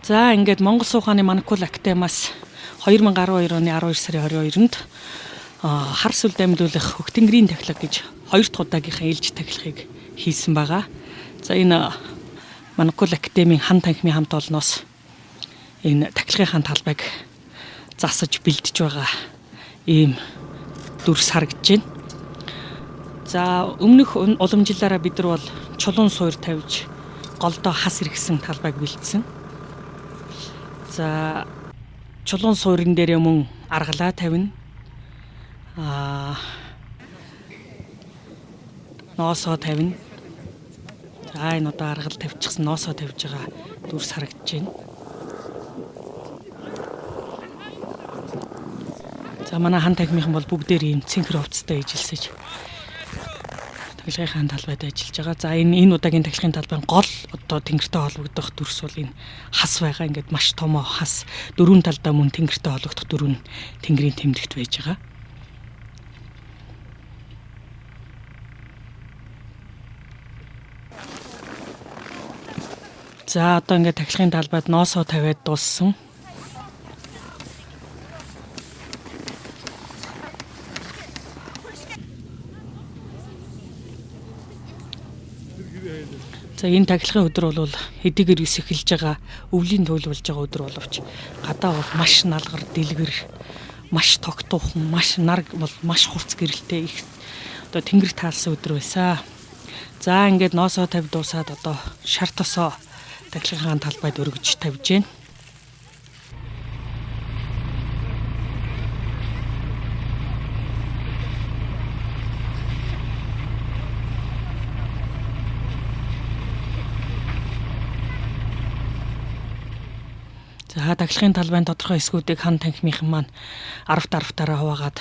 За ингээд Монгол Суух хааны Манакул Академиас 2012 оны 12 сарын 22-нд хар сүлд амьлуулах хөгтөнгөрийн тахилга гэж 2 дахь удаагийнхаа ээлж тахилгыг хийсэн байгаа. За энэ Манакул Академийн хан танхимын хамт олноос энэ тахилгын талбайг засаж бэлдэж байгаа ийм дүрс харагдаж байна. За өмнөх уламжлалаараа бид нар бол чулуун суур тавьж голдоо хас иргэсэн талбайг бэлдсэн. За чулуун суурин дээр мөн аргалаа тавина. Ноосоо тавина. За энэ одоо аргал тавьчихсан ноосоо тавьж байгаа дүрс харагдаж байна. За манай хан танхимын бол бүгдээр ийм цэнхэр хувцастай ижилсэж тахилгын талбайд ажиллаж байгаа. За энэ удаагийн тахилгын талбайн гол одоо тэнгэртэй холбогдох дүрс бол энэ хас байгаа. Ингээд маш том хас дөрвөн талдаа мөн тэнгэртэй холбогдох дөрвөн тэнгэрийн тэмдэгт байж байгаа. За одоо ингээд тахилгын талбайд ноосоо тавиад дууссан. За энэ тахилгын өдөр бол хэдийгээр ус эхэлж байгаа өвлийн туйл болж байгаа өдөр боловч гадаа бол маш налгар дэлгэр маш тогтуухан маш нарг бол маш хурц гэрэлтэй их одоо тэнгэр таалсан өдөр байсан. За ингээд ноосоо тавь дуусаад одоо шар тосоо тахилгын талбайд өргөж тавьж байна. За тахилгын талбайн тодорхой хэсгүүдийг хан танхимынхан маань 10-10-таараа хуваагаад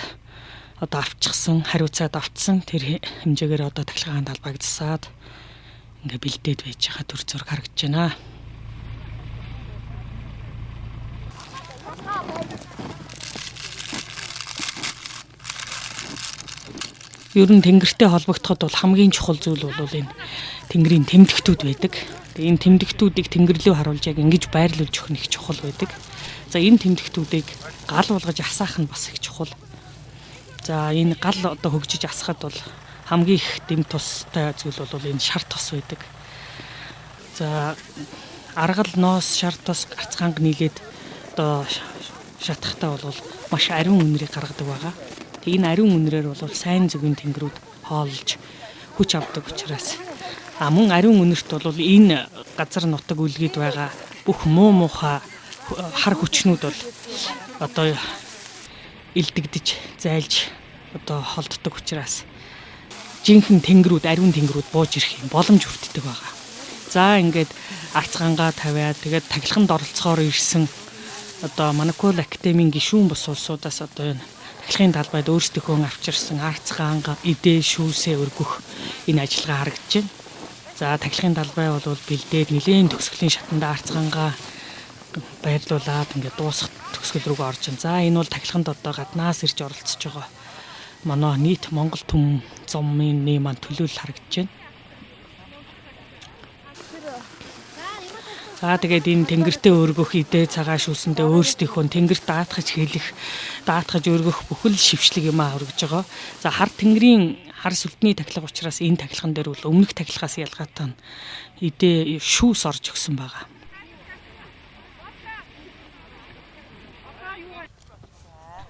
одоо авчихсан, хариуцаад автсан тэр хэмжээгээр одоо тахилгын талбайг засаад ингээ бэлдээд байж байгаа төр зураг харагдаж байна. Ер нь тэнгэртэй холбогдоход бол хамгийн чухал зүйл бол энэ тэнгэрийн тэмдэгтүүд байдаг. Тэгээ энэ тэмдэгтүүдийг тэнгэр рүү харуулж яг ингэж байрлуулж өгөх нь их чухал байдаг. За энэ тэмдэгтүүдийг гал болгож асаах нь бас их чухал. За энэ гал одоо хөгжиж асахад бол хамгийн их дэм тустай зүйл бол энэ шар тос байдаг. За аргал ноос шар тос гацханга нийлээд одоо шатахтаа бол маш ариун үнэрийг гаргадаг байгаа. Тэгээ энэ ариун үнэрээр бол сайн зүгийн тэнгэрүүд хоолж хүч авдаг учраас мөн ариун үнэрт бол энэ газар нутаг үлгэд байгаа бүх муу муухай хар хүчнүүд бол одоо илдэгдэж зайлж одоо холддог учраас жинхэнэ тэнгэрүүд ариун тэнгэрүүд бууж ирэх юм боломж хүртдэг байгаа. За ингээд арцгангаа тавиад тэгээд тахилганд оролцохоор ирсэн одоо Манакул Академийн гишүүн бус улсуудаас одоо энэ тахилгын талбайд өөрсдийнхөө авчирсан арцгангаа идэ шүүсээ өргөх энэ ажиллагаа харагдаж байна. За тахилгын талбай бол бэлдээд нэлээд төгсгөлийн шатанда арцгангаа байрлуулад ингээд дуусах төгсгөл рүүгээ орж байна. За энэ бол тахилганд одоо гаднаас ирж оролцож байгаа манай нийт Монгол түмэн зомын маань төлөөлөл харагдаж байна. За тэгээд энэ тэнгэртээ өргөх идэ цагаан шүүсэндээ өөрсдийнхөө тэнгэрт даатгаж хэлэх, даатгаж өргөх бүхэл шившлэг юм өргөж байгаа. За хар тэнгэрийн хар сүлдний тахилга учраас энэ тахилган дээр бол өмнөх тахилгаас ялгаатай нь идэ шүүс орж өгсөн байгаа.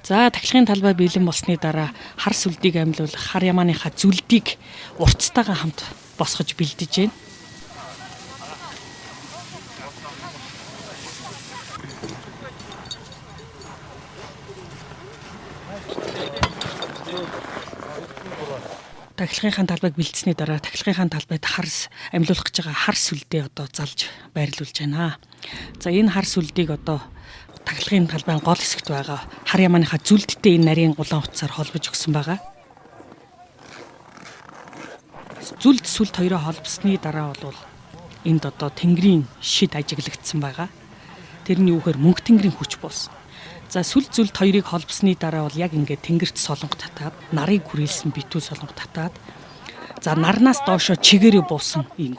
За тахилгын талбай бэлэн болсны дараа хар сүлдийг амьлуулах хар ямааныхаа зүлдийг уртстайгаа хамт босгож бэлдэж байна. Тахилгын талбайг бэлдсэний дараа тахилгын талбайд харс амьлуулах гэж байгаа хар сүлдээ одоо залж байрлуулж байна. За энэ хар сүлдийг одоо тахилгын талбайн гол хэсэгт байгаа хар ямааныхаа зүлдтэй энэ нарийн улаан утсаар холбож өгсөн байгаа. Зүлд сүлд хоёроо холбосны дараа бол энд одоо тэнгэрийн шид ажиглагдсан байгаа. Тэрний үүхээр мөнх тэнгэрийн хүч буусан. За сүлд зүлд хоёрыг холбосны дараа бол яг ингээд тэнгэрт солонго татаад нарыг хүрээлсэн битүү солонго татаад За нарнаас доошо чигээрээ буусан ийм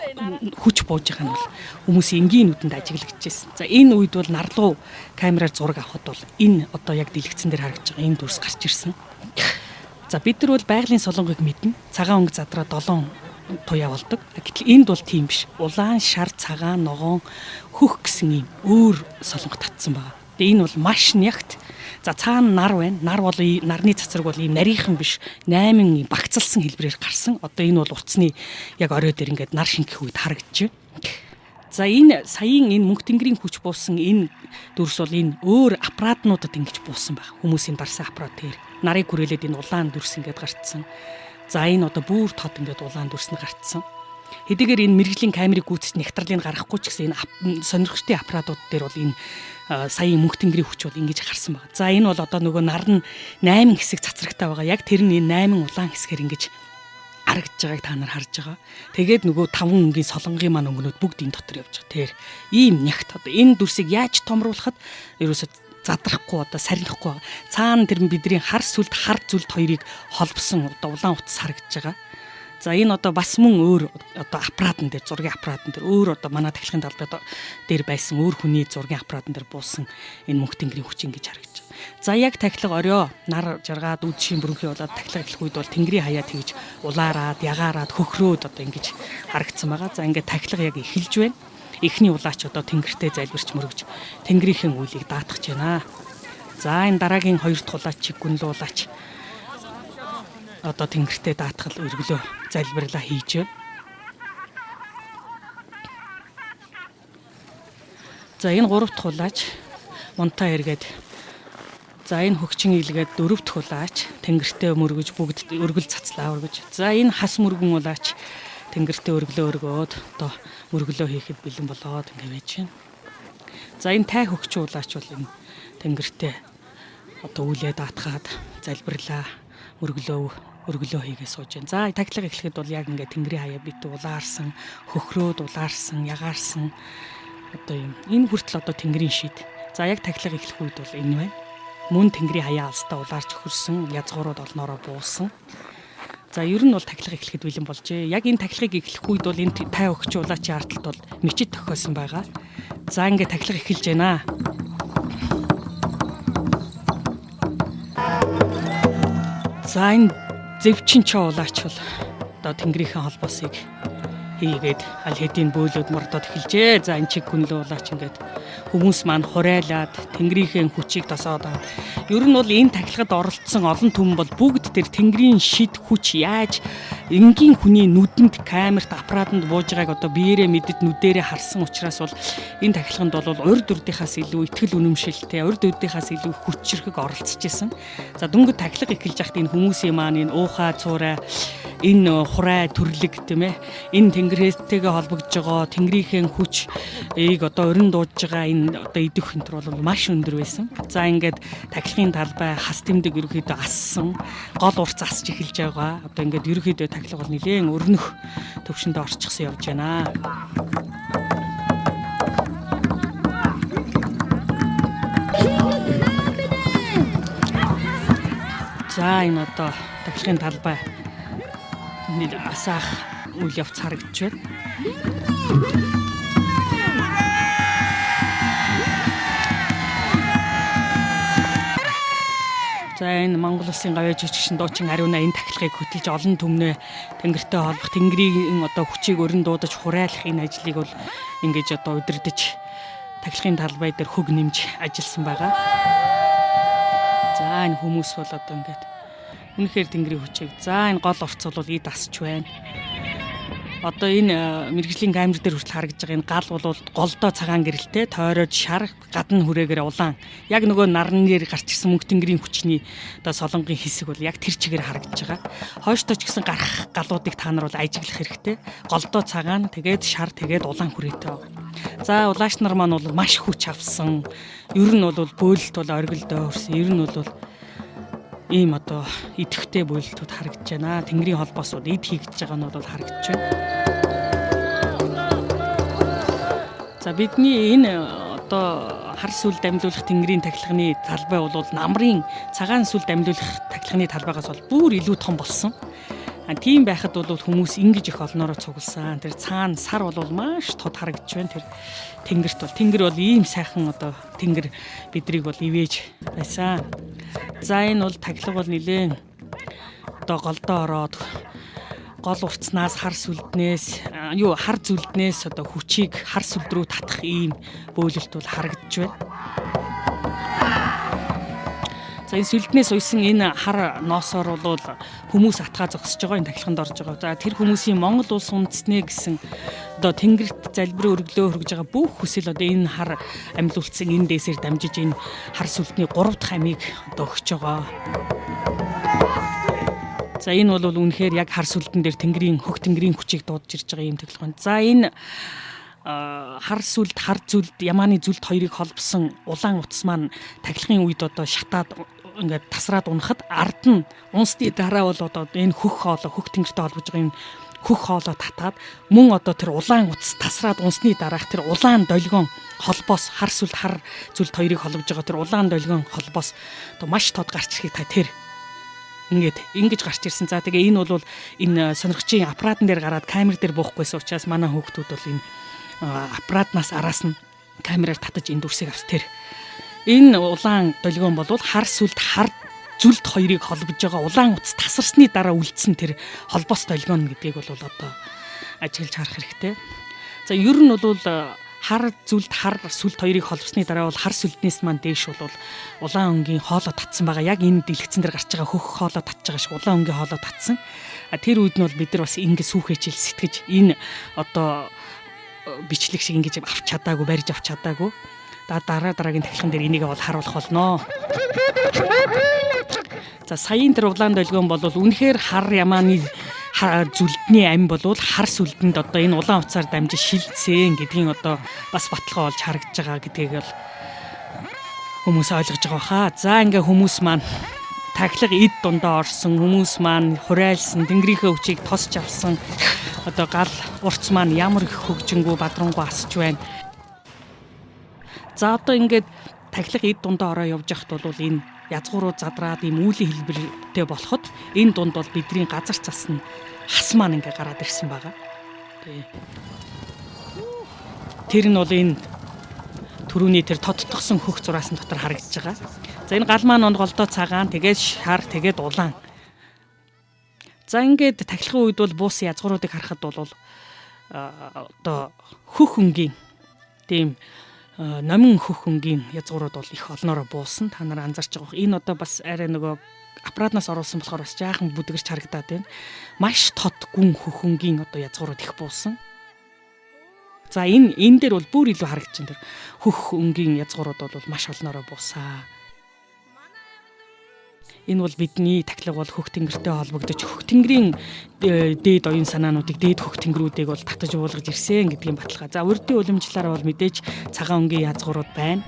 хүч бууж байгаа нь бол хүмүүсийн энгийн нүдэнд ажиглагдчихсэн. За энэ үед бол нар руу камераар зураг авахд бол энэ одоо яг дэлгэцэн дээр харагдж байгаа энэ дүрс гарч ирсэн. За бид нар бол байгалийн солонгыг мэднэ. Цагаан өнгө задраа 7 туяа болдог. Гэтэл энд бол тийм биш. Улаан, шар, цагаан, ногоон, хөх гэсэн ийм өөр солонго татсан байгаа. Тэгээ энэ бол маш нягт. За цаана нар байна. Нар бол нарны цацраг бол ийм нарийнхан биш. 8 багцалсан хэлбэрээр гарсан. Одоо энэ бол утасны яг орой дээр ингээд нар шингэх үед харагдаж байна. За энэ саяын энэ мөнх тэнгэрийн хүч буусан энэ дүрс бол энэ өөр аппаратнуудад ингэж буусан баг. Хүмүүсийн дарсан аппарат дээр нарыг хүрээлээд энэ улаан дүрс ингээд гарцсан. За энэ одоо бүр тод ингээд улаан дүрс нь гарцсан. Хэдийгээр энэ мэрэгжлийн камерыг гүйцэтгэж нягтралыг гаргахгүй ч гэсэн энэ сонирхчдын аппаратууд дээр бол энэ саяын мөнх тэнгэрийн хүч бол ингэж гарсан байна. За энэ бол одоо нөгөө нар нь 8 хэсэг цацрагтай байгаа. Яг тэр нь энэ 8 улаан хэсгээр ингэж харагдж байгааг та нар харж байгаа. Тэгээд нөгөө 5 өнгийн солонгийн маань өнгөнүүд бүгд энэ дотор явж байгаа. Тэр ийм нягт одоо энэ дүрсийг яаж томруулахад ерөөсө задрахгүй одоо сарнихгүй байгаа. Цаана тэр бидний хар сүлд хар зүлд хоёрыг холбосон одоо улаан утас харагдж байгаа. За энэ одоо бас мөн өөр одоо аппаратн дээр зургийн аппаратн дээр өөр одоо манай тахилгын талбай дээр байсан өөр хүний зургийн аппаратн дээр буусан энэ мөнх тэнгэрийн хүч ингэж харагдж байгаа. За яг тахилга орой нар жаргаад үдшийн бүрэнхий болоод тахилга эхлэх үед бол тэнгэрийн хаяа тэгж улаараад ягаараад хөхрөөд одоо ингэж харагдсан байгаа. За ингээд тахилга яг эхэлж байна. Эхний улаач одоо тэнгэртэй залбирч мөргөж тэнгэрийн үйлийг даатгах гэж байна. За энэ дараагийн 2 дахь улаач чиг гүнлүү улаач одоо тэнгэртэй даатгал өргөлөө залбирлаа хийж байна. За энэ 3 дахь улаач мунтаа эргээд за энэ хөгчин илгээд 4 дахь улаач тэнгэртэй мөргөж бүгд өргөл цацлаа өргөж. За энэ хас мөргөн улаач тэнгэртэй өргөлөө өргөөд одоо мөргөлөө хийхэд бэлэн болоод ингэ байж байна. За энэ тай хөгчин улаач бол энэ тэнгэртэй одоо үлээ даатгаад залбирлаа өргөлөө хийгээ сууж байна. За тахилга эхлэхэд бол яг ингээд тэнгэрийн хаяа бит улаарсан, хөхрөөд улаарсан, ягаарсан одоо юм. Энэ хүртэл одоо тэнгэрийн шид. За яг тахилга эхлэх үед бол энэ байна. Мөн тэнгэрийн хаяа алстаа улаарч хөрсөн, язгуурууд олноороо буусан. За ер нь бол тахилга эхлэхэд бэлэн болжээ. Яг энэ тахилгыг эхлэх үед бол энэ тай өгч улаачийн ардталд бол мичид тохиосон байгаа. За ингээд тахилга эхэлж байна. За энэ зэвчин чоо улаач бол одоо тэнгэрийн холбоосыг хийгээд аль хэдийн бөөлөд мордоод эхэлжээ. За энэ чиг гүнлүү улаач ингээд хүмүүс маань хурайлаад тэнгэрийн хүчийг тосоод байгаа. Ер нь бол энэ тахилгад оролцсон олон түмэн бол бүгд тэр тэнгэрийн шид хүч яаж энгийн хүний нүдэнд камерт аппаратанд бууж байгааг одоо биеэрээ мэдээд нүдэрээ харсан учраас бол энэ тахилганд бол урд урдынхаас илүү итгэл үнэмшилтэй, урд урдынхаас илүү хүчрхэг оролцож исэн. За дөнгөж тахилга эхэлж байхад энэ хүмүүсийн маань энэ уухай цуурай энэ хурай төрлөг тийм ээ энэ тэнгэрээтэйгээ холбогдож байгаа тэнгэрийн хүч одоо өрн дуудж байгаа энэ одоо идэх хөнтөр бол маш өндөр байсан. За ингээд тахилгын талбай хас тэмдэг ерөөхдөө ассан гол урц асч эхэлж байгаа. Одоо ингээд ерөөхдөө тахилга бол нэлээд өрнөх төвшөндө орчихсон явж байна. За энэ одоо тахилгын талбай асаах үйл явц харагдж байна. За энэ Монгол Улсын гавьяа жижигшин дуучин Ариуна энэ тахилгыг хөтөлж олон түмнээ тэнгэртэй холбох тэнгэрийн одоо хүчийг өрн дуудаж хурайлах энэ ажлыг бол ингэж одоо удирдах тахилгын талбай дээр хөг нэмж ажилласан байгаа. За энэ хүмүүс бол одоо ингээд үнэхээр тэнгэрийн хүчийг за энэ гол орц бол ид асч байна. Одоо энэ мэрэгжлийн камер дээр хүртэл харагдж байгаа энэ гал бол голдоо цагаан гэрэлтэй тойроод шар гадна хүрээгээр улаан яг нөгөө нарнээр гарч ирсэн мөнх тэнгэрийн хүчний одоо солонгийн хэсэг бол яг тэр чигээр харагдж байгаа. Хойштоо ч гэсэн гарах галуудыг та нар бол ажиглах хэрэгтэй. Голдоо цагаан тэгээд шар тэгээд улаан хүрээтэй байгаа. За улаач нар маань бол маш хүч авсан. Ер нь бол бөөлөлт бол оргилдоо өрсөн. Ер нь бол ийм одоо идэвхтэй бөөлөлтүүд харагдж байна. Тэнгэрийн холбоосууд эд хийгдэж байгаа нь бол харагдж байна. За бидний энэ одоо хар сүл дамжуулах тэнгэрийн тахилганы талбай бол намрын цагаан сүл дамжуулах тахилганы талбайгаас бол бүр илүү том болсон. Тийм байхад бол хүмүүс ингэж их олноороо цугласан. Тэр цаана сар бол маш тод харагдж байна. Тэр тэнгэр бол ийм сайхан одоо тэнгэр бидрийг бол ивэж байсан. За энэ бол тахилга бол нилээн одоо голдоо ороод гол уртснаас хар зүлднээс одоо хүчийг хар сүлд рүү татах ийм бөөлөлт бол харагдж байна. За энэ сүлднээс уйсан энэ хар ноосоор бол хүмүүс атгаа зогсож байгаа энэ тахилганд орж байгаа. За тэр хүмүүсийн Монгол улс үндэснэ гэсэн одоо тэнгэрт залбираа өргөлөө хүргэж байгаа бүх хүсэл одоо энэ хар амьлуулсан энэ дээсээр дамжиж энэ хар сүлдний 3 дахь амийг одоо өгч байгаа. За энэ бол үнэхээр яг хар сүлдэн дээр хөх тэнгэрийн хүчийг дуудаж ирж байгаа юм тахилга. За энэ хар зүлд ямааны зүлд хоёрыг холбосон улаан утас маань тахилгын үед одоо шатаад ингээд тасраад унахад ард нь унсны дараа бол одоо энэ хөх тэнгэртэй холбож байгаа юм хөх хоолоо татаад мөн одоо тэр улаан утас тасраад унсны дараах тэр улаан долгион холбоос хар зүлд хоёрыг холбож байгаа тэр улаан долгион холбоос одоо маш тод гарч ирэхийг та тэр ингэж гарч ирсэн. За тэгээ энэ бол энэ сонирхчийн аппаратн дээр гараад камер дээр буухгүйсэн учраас манай хүүхдүүд бол энэ аппаратнаас араас нь камераар татаж энэ дүрсийг авс тэр. Энэ улаан долгион бол хар зүлд хоёрыг холбож байгаа улаан утас тасарсны дараа үлдсэн тэр холбоос долгион гэдгийг бол одоо ажиглаж харах хэрэгтэй. За ер нь бол хар зүлд хоёрыг холбосны дараа бол хар сүлднээс маань дээш бол улаан өнгийн хоолой татсан байгаа. Яг энэ дэлгэцэн дээр гарч байгаа хөх хоолой татж байгаа шиг улаан өнгийн хоолой татсан. Тэр үед нь бол бид нар бас ингэ сүүхээчил сэтгэж энэ одоо бичлэг шиг ингэж авч чадаагүй, барьж авч чадаагүй. Дараагийн тахилган дээр энийг бол харуулах болно. За саяын тэр улаан долгион бол үнэхээр хар ямааны зүлдний ам бол хар сүлдэнд одоо энэ улаан утсаар дамжиж шилжсэн гэдгийн одоо бас баталгаа болж харагдж байгаа гэдгийг бол хүмүүс ойлгож байгаа хаа. За ингээ хүмүүс маань тахилга эд дундаа орсон, хүмүүс маань хурайлсан, тэнгэрийнхээ хүчийг тосч авсан. Одоо гал урц маань ямар их хөгжингүү бадрангуу асч байна. За одоо ингээд тахилга эд дундаа ороо явж байхад бол энэ язгуурууд задраад ийм үүлийн хэлбэртэй болоход энэ дунд бол бидний газар цасны хас маань ингээ гараад ирсэн байгаа. Тэр нь бол энэ түрүүний тэр тодтогсон хөх зураасан дотор харагдаж байгаа. За энэ гал маань голдоо цагаан, тэгээд шар, тэгээд улаан. За ингээд тахилгын үед бол буусан язгууруудыг харахад бол одоо хөх өнгийн тийм номин хөх өнгийн язгуурууд бол их олноороо буусан. Та нар анзаарч байгаа. Энэ одоо бас арай нөгөө аппаратнаас оруулсан болохоор бас жаахан бүдгэрч харагдаад байна. Маш тод гүн хөх өнгийн одоо язгуурууд их буусан. За энэ дээр бол бүр илүү харагдаж байна. Тэр хөх өнгийн язгуурууд бол маш олноороо буусаа. Энэ бол бидний тахилга бол хөх тэнгэртэй холбогдож хөх тэнгэрийн дээд оюун санаануудыг дээд хөх тэнгэрүүдийг бол татаж уулгаж ирсэн гэдгийн баталгаа. За урдын уламжлалаараа бол мэдээж цагаан өнгийн язгуурууд байна.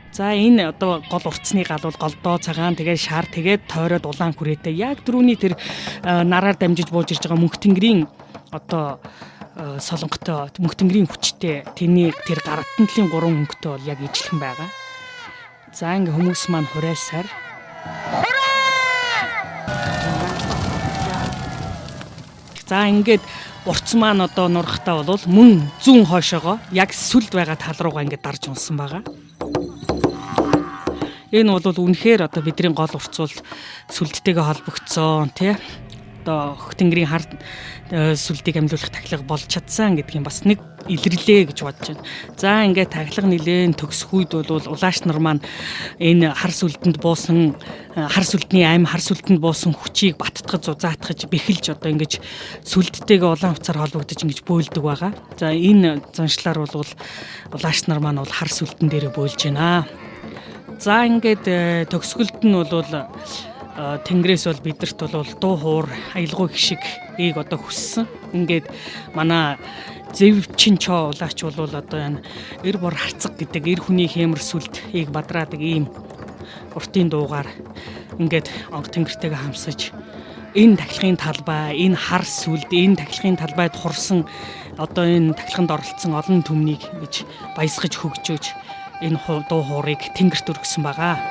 За энэ одоо гол уртсны гал бол голдоо цагаан тэгээд шар тэгээд тойроод улаан хүрээтэй яг дөрөвний тэр нараар дамжиж бууж ирж байгаа мөнх тэнгэрийн одоо солонготой мөнх тэнгэрийн хүчтэй тэрний тэр гаргалтантлын 3 өнгөтэй бол яг ижилхэн байгаа. За ингээ хүмүүс маань хураалсаар за ингээд урц маань одоо нурахтаа бол мөн зүүн хойшоогоо яг сүлд байгаа тал руугаа ингээд дарж унсан байгаа. Энэ бол үнэхээр одоо бидний гол урц бол сүлдтэйгээ холбогдсон тий. Одоо хөх тэнгэрийн хар сүлдийг амьлуулах тахилга болж чадсан гэдгийг бас нэг илэрлээ гэж бодож байна. За ингээд тахилга нилээн төгсөх үед бол улааш нар маань энэ хар сүлдэнд буусан хар сүлдний ам хар сүлдэнд буусан хүчийг баттгаж зузаатгаж бэхэлж одоо ингэж сүлдтэйгээ улаан уцаар холбогдож ингэж бөөлдөг байгаа. За энэ заншлаар бол улааш нар маань бол хар сүлдэн дээр бөөлж байна. За ингээд төгсгөлд нь бол тэнгэрээс бол бидэрт бол дуу хуур аялгау гişиг одоо хүссэн. Ингээд манай Зэвчин-чоо улаач бол одоо энэ эр бор харцаг гэдэг эр хүний хэмэр сүлдийг бадраадаг ийм уртын дуугаар ингээд онг тэнгэртэйгээ хамсаж энэ тахилгын талбай, энэ хар сүлд, энэ тахилгын талбайд хурсан одоо энэ тахилганд оролцсон олон түмнийг гэж баясгаж хөгжөөж энэ дуу хуурыг тэнгэрт өргөсөн байгаа.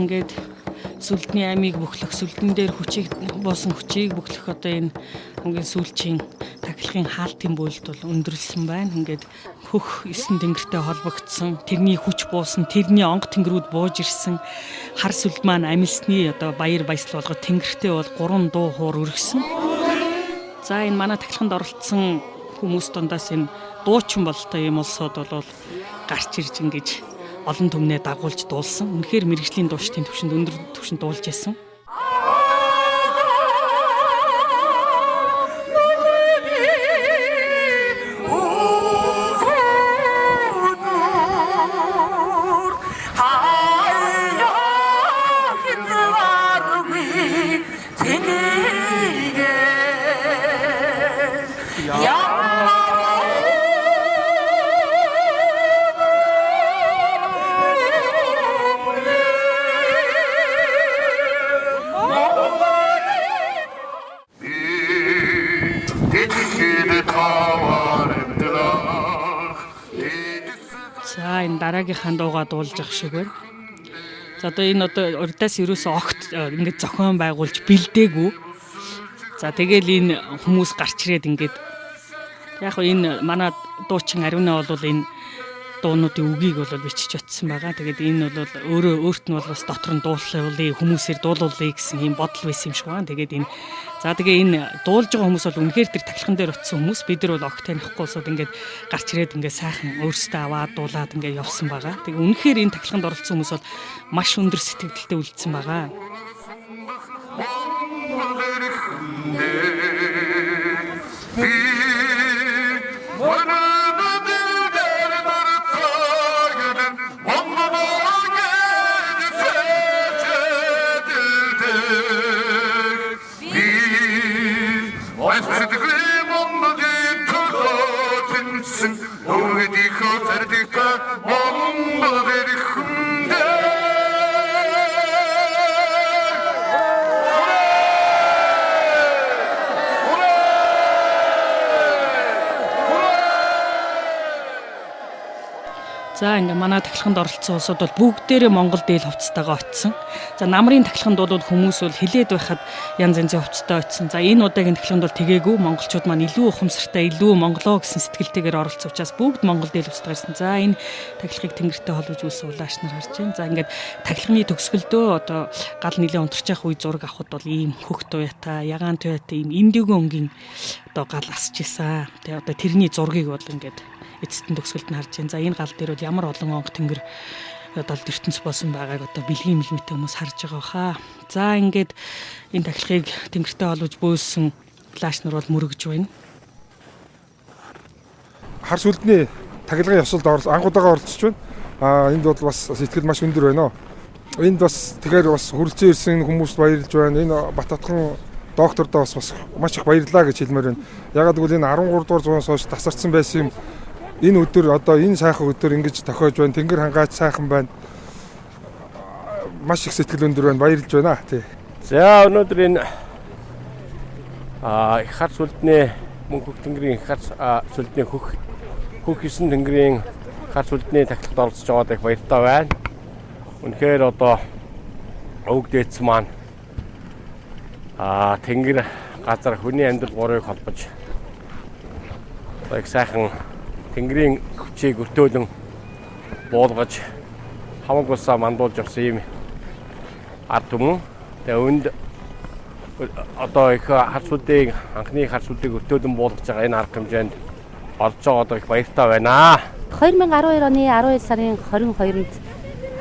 ингээд сүлдний амийг бүхлэх, сүлдэн дээр хүчийг буусан хүчийг бүхлэх одоо энэ хамгийн сүүлчийн тахилгын хаалтын бүлд бол өндөрлсөн байна. Ингээд хөх 9 тэнгэртэй холбогдсон, тэрний хүч буусан, тэрний онго тэнгэрүүд бууж ирсэн, хар сүлд маань амилсны одоо баяр баясгал болгоод тэнгэртэй бол 3 дуу хуур өргөсөн. За энэ манай тахилганд оролцсон хүмүүс дундаас энэ дуучин бололтой юм улсууд бол гарч ирж ингэж олон түмнээ дагуулж дуулсан. Үнэхээр мэрэгжлийн дуушдын түвшинд өндөр түвшинд дуулж байсан. За энэ дараагийнхаа дуугаа дуулж ах шиг байна. За одоо энэ одоо урдаас ерөөсөө огт ингэж зохион байгуулж бэлдээгүй. За тэгэл энэ хүмүүс гарч ирээд ингээд яг хөө энэ манай дуучин Ариуна бол энэ дуунуудын үгийг бол бичиж утсан байгаа. Тэгээд энэ бол өөрт нь бол бас дотор нь дуулуулъя, хүмүүсээр дуулуулъя гэсэн юм бодол байсан юм шиг байна. Тэгээд энэ за тэгээ энэ дуулж байгаа хүмүүс бол үнэхээр тэр тахилган дээр очисон хүмүүс. Бид нар бол огт танихгүй ингээд гарч ирээд ингээд сайхан өөрсдөө аваад дуулаад ингээд явсан байгаа. Тэгээ үнэхээр энэ тахилганд оролцсон хүмүүс бол маш өндөр сэтгэлдэлтэй үлдсэн байгаа. За ингээ манай тахилганд оролцсон улсууд бол бүгдээрээ Монгол дээл хувцастайгаа очсон. За намрын тахилганд бол хүмүүс бол хилээд байхад янз янзын хувцастай очсон. За энэ удаагийн тахилганд бол тэгээгүй, монголчууд маань илүү ухамсартай, илүү монголоо гэсэн сэтгэлтэйгээр оролцсон учраас бүгд Монгол дээл хувцастай гарсан. За энэ тахилгыг тэнгэртэй холбож үүссэн улааш нар харж байна. За ингээд тахилганы төгсгөлдөө одоо гал нэлээ унтарч явах үе зураг авахд бол ийм хөх туяатай, ягаан туяатай ийм индиго өнгийн одоо гал асч исэн. Тэгээ одоо тэрний зургийг бол ингээд эцэстэн төгсгөлд нь харж байна. За энэ гал дээр бол ямар олон онго тэнгэр далд ертөнц болсон байгааг одоо бэлгийн мэлмэтэй хүмүүс харж байгаа хаа. За ингээд энэ тахилгыг тэнгэртэй холбож бөөссөн флаш нар бол мөрөгж байна. Хар сүлдний тахилгын ёсолд анхудаага оролцож байна. Энд бол бас сэтгэл маш өндөр байна. Энд бас тэгэхээр бас хүрэлцэн ирсэн хүмүүст баярлж байна. Энэ Баттотхон доктордоо бас маш их баярлалаа гэж хэлмээр байна. Ягаад гэвэл энэ 13 дугаар зуунаас хойш тасарсан байсан юм. Энэ өдөр одоо энэ сайхан өдөр ингэж тохиож байна. Тэнгэр хангаач сайхан байна. Маш их сэтгэл өндөр байна. Баярлж байна тий. За өнөөдөр энэ хар сүлдний мөн хөх тэнгэрийн хар сүлдний хөх 9 тэнгэрийн хар сүлдний тахилгад оролцож байгаад их баяртай байна. Үнэхээр одоо өвөг дээдс маань тэнгэр газар хүний амьдрал гурыг холбож их сайхан тэнгэрийн хүчийг өртөөлөн буулгаж хамаг усаа мандуулж явсан юм ард түмэн. Тэгээ өнд одоо их хар сүлдийг анхны хар сүлдийг өртөөлөн буулгаж байгаа энэ арга хэмжээнд орж байгаа одоо их баяртай байна. 2012 оны 12 сарын 22-нд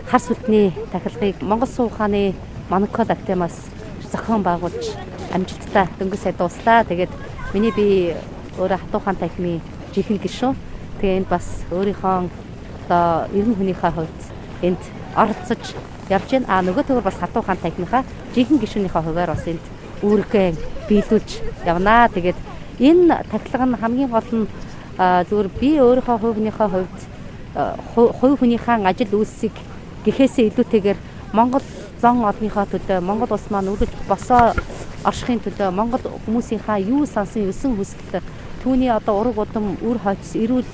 хар сүлдний тахилгыг Монгол Сувг хааны Монокол Актемаас зохион байгуулж амжилттай дөнгөж сая дууслаа. Тэгээд миний би өөрөө Хатуу хаан танхимын жинхэнэ гишүүн. Тэгээ энд бас өөрийнхөө одоо 90 хүнийхээ хувьд энд оролцож явж байна. Нөгөө төгөр бас Хатуу хаан танхимынхаа жинхэнэ гишүүнийхээ хувьар бас энд үүргээ биелүүлж явнаа. Тэгээд энэ тахилга нь хамгийн гол нь зөвхөн би өөрийнхөө хувийнхээ хувьд хувь хүнийхээ ажил үйлсийг гэхээсээ илүүтэйгээр Монгол зон олонныхоо төлөө Монгол улс маань үргэлж босоо оршихын төлөө Монгол хүмүүсийнхаа юу сансан өсөн хүсэлт түүний одоо ураг удам үр хойц эрүүл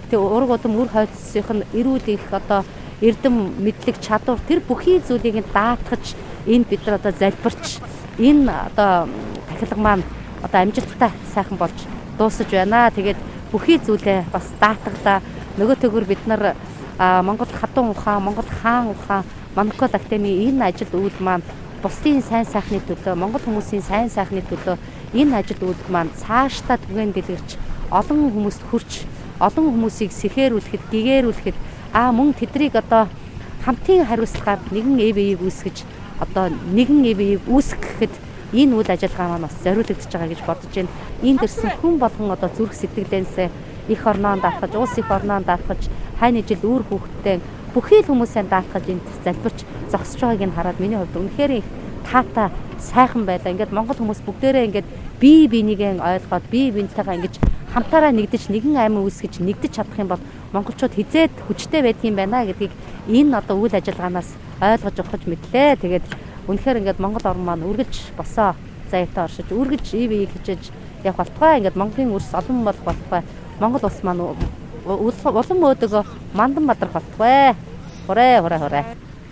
тэг ураг удам үр хойцсынх нь эрүүл их одоо эрдэм мэдлэг чадвар тэр бүхий зүйлийг даатгаж энэ бид нар одоо залбирч энэ одоо тахилга маань одоо амжилттай сайхан болж дуусаж байна. Тэгээд бүхий зүйлээ бас даатгалаа. Нөгөө төгөр бид нар Монгол хатун ухаан, Монгол хаан ухаан, Манукод академийн энэ ажил үйл маань бусдын сайн сайхны төлөө, Монгол хүмүүсийн сайн сайхны төлөө энэ ажил үйл маань цаашдаа түгээн дэлгэрч олон хүмүүст хүрч, олон хүмүүсийг сэхээрүүлэхэд, гэгээрүүлэхэд мөн тэднийг одоо хамтын хариуцлагаар нэгэн ЭВ-ийг үүсгэж одоо нэгэн ЭВ-ийг үүсгэхэд энэ үйл ажиллагаа маань бас зориулагдж байгаа гэж бодож байна. Энд ирсэн хүн болгон одоо зүрх сэтгэлээсээ их орноо даатгаж, улс их орноо даатгаж, хайны жил үр хүүхдтэй бүхий л хүмүүсээ даатгаж энд залбирч зогсож байгааг нь хараад миний хувьд үнэхээр их таатай сайхан байлаа. Ингээд монгол хүмүүс бүгдээрээ ингээд бие бинийгээ ойлгоод бие бинтэйгээ ингэж хамтаараа нэгдэж нэгэн аймаг үүсгэж нэгдэж чадах юм бол монголчууд хизээд хүчтэй байдаг юм байна гэдгийг энэ одоо үйл ажиллагаанаас ойлгож ухаж мэдлээ. Тэгээд үнэхээр ингээд монгол орн маань үргэлж босоо заяатаа оршиж үргэлж ИВ-ийг хичээж явах болтугай. Ингээд Монголын үрс олон болох болтугай. Монгол улс маань улам өөдөгөө мандан бадрах болтугай. Хүрээ.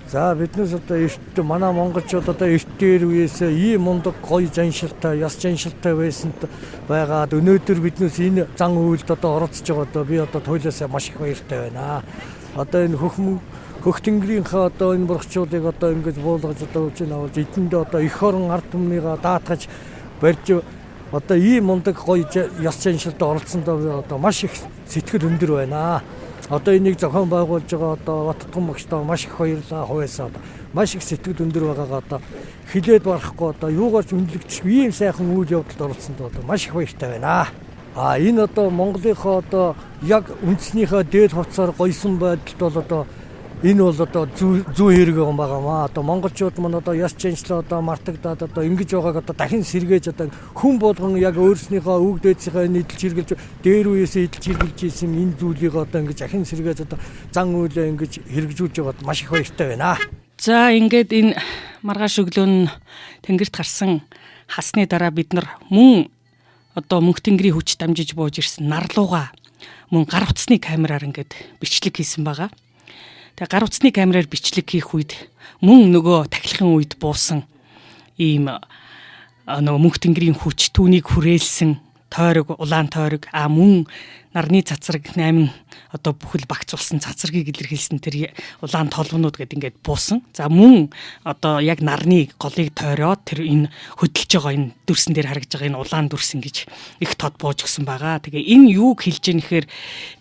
За биднээс одоо эрт манай монголчууд одоо эрт дээр үеэс ийм мундаг гоё жаншилтай, яс жаншилтай байсанд байгаад өнөөдөр биднээс энэ зан үйлд одоо оролцож байгаа одоо би одоо туйлаасаа маш их баяртай байна. Одоо энэ хөх тэнгэрийнхээ одоо энэ бургчуудыг одоо ингэж буулгаж одоо үжин авалж эдэндээ одоо эх орон ард түмнийгаа даатгаж барьж одоо ийм мундаг гоё яс жаншилтай оролцсондоо одоо маш их сэтгэл өндөр байна. Одоо энийг зохион байгуулж байгаа одоо Баттган багштаа маш их баярлалаа хувьяасаа маш их сэтгэл өндөр байгаагаа одоо хилээд барахгүй одоо юугаарч үнэлэгдэхгүй ийм сайхан үйл явдалд оролцсонд одоо маш их баяртай байна. Энэ одоо Монголынхоо одоо яг үндэснийхээ дээд хувцаар гоёсон байдалд бол одоо энэ бол одоо зүү хэрэг юм байгаамаа. Одоо монголчууд маань одоо яс жаншлаа одоо мартагдаад одоо ингэж байгааг одоо дахин сэргээж одоо хүн болгон яг өөрснийхөө үг дээдсийнхээ нийтлж хэрглэж дээр үеэсээ идэлж хэрглэж исэн энэ зүйлийг одоо ингэж дахин сэргээж одоо зан үйлээ ингэж хэрэгжүүлж байгаад маш их баяртай байна. За ингээд энэ маргааш өглөө тэнгэрт гарсан хасны дараа бид нар мөн одоо мөнх тэнгэрийн хүч дамжиж бууж ирсэн нарлууга мөн гар утасны камераар ингээд бичлэг хийсэн байгаа. Тэгээ гар утасны камераар бичлэг хийх үед мөн нөгөө тахилгын үед буусан ийм нөгөө мөнх тэнгэрийн хүч түүнийг хүрээлсэн тойрог, улаан тойрог мөн нарны цацраг 8 одоо бүхэл багцуулсан цацрагийг илэрхийлсэн тэр улаан толгонууд гэдэг ингээд буусан. За мөн одоо яг нарны голыг тойроод тэр энэ хөдөлж байгаа энэ дүрсэн дээр харагдж байгаа энэ улаан дүрсэн гэж их тод бууж гсэн байгаа. Тэгээ энэ юуг хэлж яах нэхэр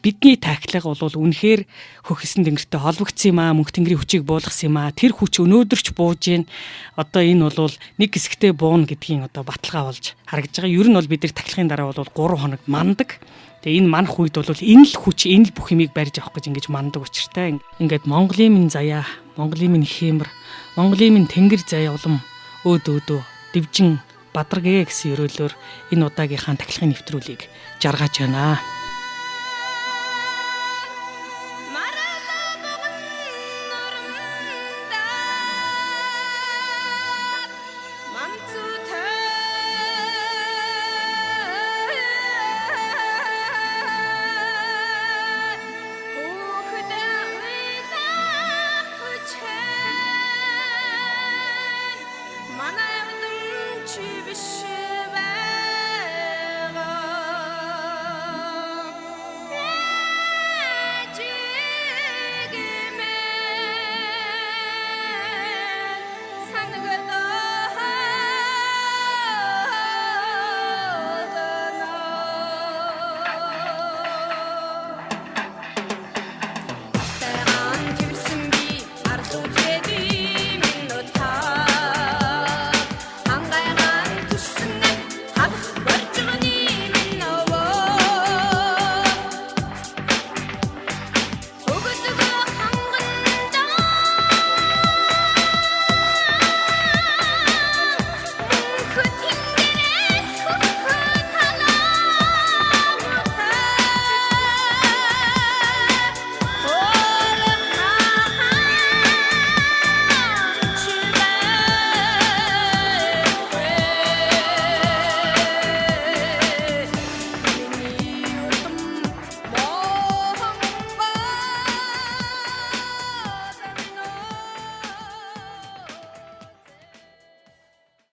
бидний тахилга бол үнэхээр хөхсөн тэнгэртэй холбогдсон юм мөнх тэнгэрийн хүчийг буулгасан юм тэр хүч өнөөдөрч бууж гин одоо энэ бол нэг хэсэгтээ бууна гэдгийн одоо баталгаа болж харагдж байгаа. Ер нь бол бид нар тахилгын дараа бол 3 хоног мандаг. Тэгээ энэ манах үед бол энэ л хүч, энэ л бүх юмыг барьж авах гэж ингэж мандаг учиртай. Ингээд Монголын минь заяа, Монголын минь хэмэр, Монголын минь тэнгэр заяа улам өөдөө дэвжин бадаргээ гэсэн өрөөлөөр энэ удаагийнхаа тахилгын нэвтрүүлгийг жаргаж байна.